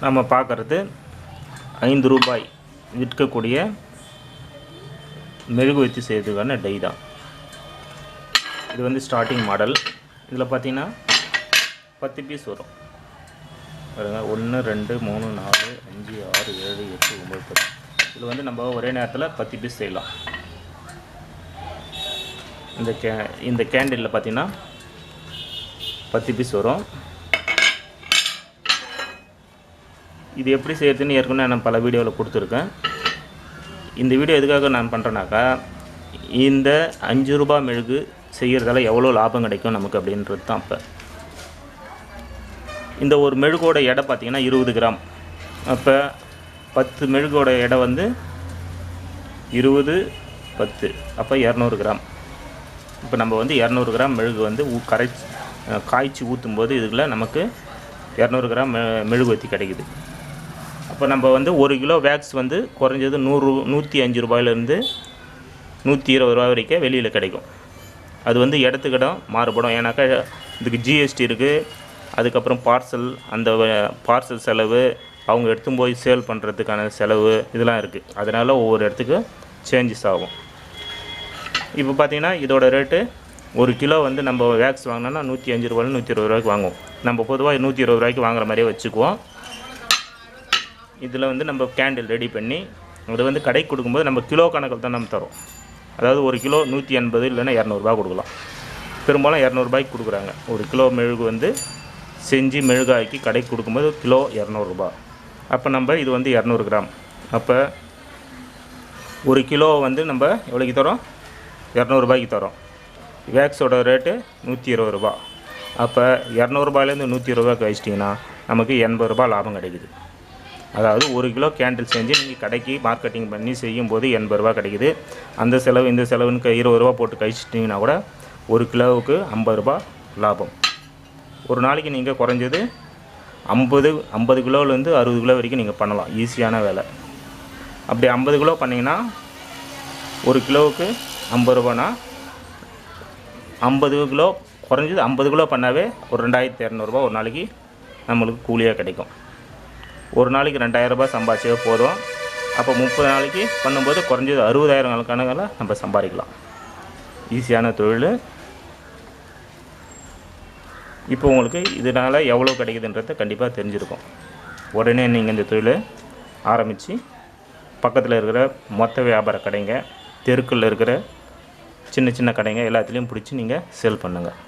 நம்ம பார்க்குறது ரூ. 5 விற்கக்கூடிய மெழுகுவர்த்தி செய்கிறதுக்கான டை தான். இது வந்து ஸ்டார்டிங் மாடல். இதில் பார்த்தீங்கன்னா 10 பீஸ் வரும். பாருங்க, 1 2 3 4 5 6 7 8 9 10. இதில் வந்து நம்ம ஒரே நேரத்தில் 10 பீஸ் செய்யலாம். இந்த கேண்டிலில் பார்த்தீங்கன்னா 10 பீஸ் வரும். இது எப்படி செய்யறதுன்னு ஏற்கனவே நான் பல வீடியோவில் கொடுத்துருக்கேன். இந்த வீடியோ எதுக்காக நான் பண்ணுறேன்னாக்கா, இந்த ரூ. 5 மெழுகு செய்கிறதால எவ்வளோ லாபம் கிடைக்கும் நமக்கு அப்படின்றது தான். அப்போ இந்த ஒரு மெழுகோட எடை பார்த்திங்கன்னா 20 கிராம். அப்போ 10 மெழுகோட எடை வந்து 20 10, அப்போ 200 கிராம். இப்போ நம்ம வந்து 200 கிராம் மெழுகு வந்து காய்ச்சி ஊற்றும்போது இதுக்குள்ள நமக்கு 200 கிராம் மெழுகுவர்த்தி கிடைக்குது. அப்போ நம்ம வந்து 1 கிலோ வேக்ஸ் வந்து குறைஞ்சது 105 ரூபாயிலேருந்து 120 ரூபா வரைக்கும் வெளியில் கிடைக்கும். அது வந்து இடத்துக்கு இடம் மாறுபடும். ஏன்னாக்கா இதுக்கு ஜிஎஸ்டி இருக்குது, அதுக்கப்புறம் அந்த பார்சல் செலவு, அவங்க எடுத்து போய் சேல் பண்ணுறதுக்கான செலவு இதெல்லாம் இருக்குது. அதனால் ஒவ்வொரு இடத்துக்கு சேஞ்சஸ் ஆகும். இப்போ பார்த்திங்கன்னா இதோட ரேட்டு 1 கிலோ வந்து நம்ம வேக்ஸ் வாங்கினோன்னா 105 ரூபாயில் 120 ரூபாய்க்கு வாங்குவோம். நம்ம பொதுவாக 120 ரூபாய்க்கு வாங்குற மாதிரியே வச்சுக்குவோம். இதில் வந்து நம்ம கேண்டில் ரெடி பண்ணி அது வந்து கடைக்கு கொடுக்கும்போது நம்ம கிலோ கணக்கில் தான் நம்ம தரோம். அதாவது 1 கிலோ 180 இல்லைன்னா 200 ரூபா கொடுக்கலாம். பெரும்பாலும் 200 ரூபாய்க்கு கொடுக்குறாங்க. 1 கிலோ மெழுகு வந்து செஞ்சு மெழுகாக்கி கடைக்கு கொடுக்கும்போது கிலோ 200 ரூபா. அப்போ நம்ம இது வந்து 200 கிராம். அப்போ 1 கிலோ வந்து நம்ம எவ்வளோக்கு தரோம்? 200 ரூபாய்க்கு தரோம். வேக்ஸோட ரேட்டு 120 ரூபா. அப்போ 200 ரூபாயிலேருந்து 120 ரூபாய்க்கு வச்சிட்டிங்கன்னா நமக்கு 80 ரூபா லாபம் கிடைக்குது. அதாவது 1 கிலோ கேண்டில் செஞ்சு நீங்கள் கடைக்கு மார்க்கெட்டிங் பண்ணி செய்யும்போது 80 ரூபா கிடைக்குது. அந்த செலவு இந்த செலவுன்னு 20 ரூபா போட்டு கழிச்சிட்டிங்கன்னா கூட 1 கிலோவுக்கு 50 ரூபா லாபம். ஒரு நாளைக்கு நீங்கள் குறைஞ்சது 50 கிலோலேருந்து 60 கிலோ வரைக்கும் நீங்கள் பண்ணலாம். ஈஸியான வேலை. அப்படி 50 கிலோ பண்ணிங்கன்னா 1 கிலோவுக்கு 50 ரூபானா 50 கிலோ குறைஞ்சது 50 கிலோ பண்ணாவே ஒரு 2200 ரூபா ஒரு நாளைக்கு நம்மளுக்கு கூலியாக கிடைக்கும். ஒரு நாளைக்கு 2000 ரூபாய் சம்பாதிச்சே போதும். அப்போ 30 நாளைக்கு பண்ணும்போது குறைஞ்சது 60,000 கணக்கில் நம்ம சம்பாதிக்கலாம். ஈஸியான தொழில். இப்போ உங்களுக்கு இதனால் எவ்வளோ கிடைக்குதுன்றதை கண்டிப்பாக தெரிஞ்சிருக்கும். உடனே நீங்கள் இந்த தொழிலை ஆரம்பித்து பக்கத்தில் இருக்கிற மொத்த வியாபார கடைங்க, தெருக்களில் இருக்கிற சின்ன சின்ன கடைங்க எல்லாத்துலேயும் பிடிச்சி நீங்கள் சேல் பண்ணுங்கள்.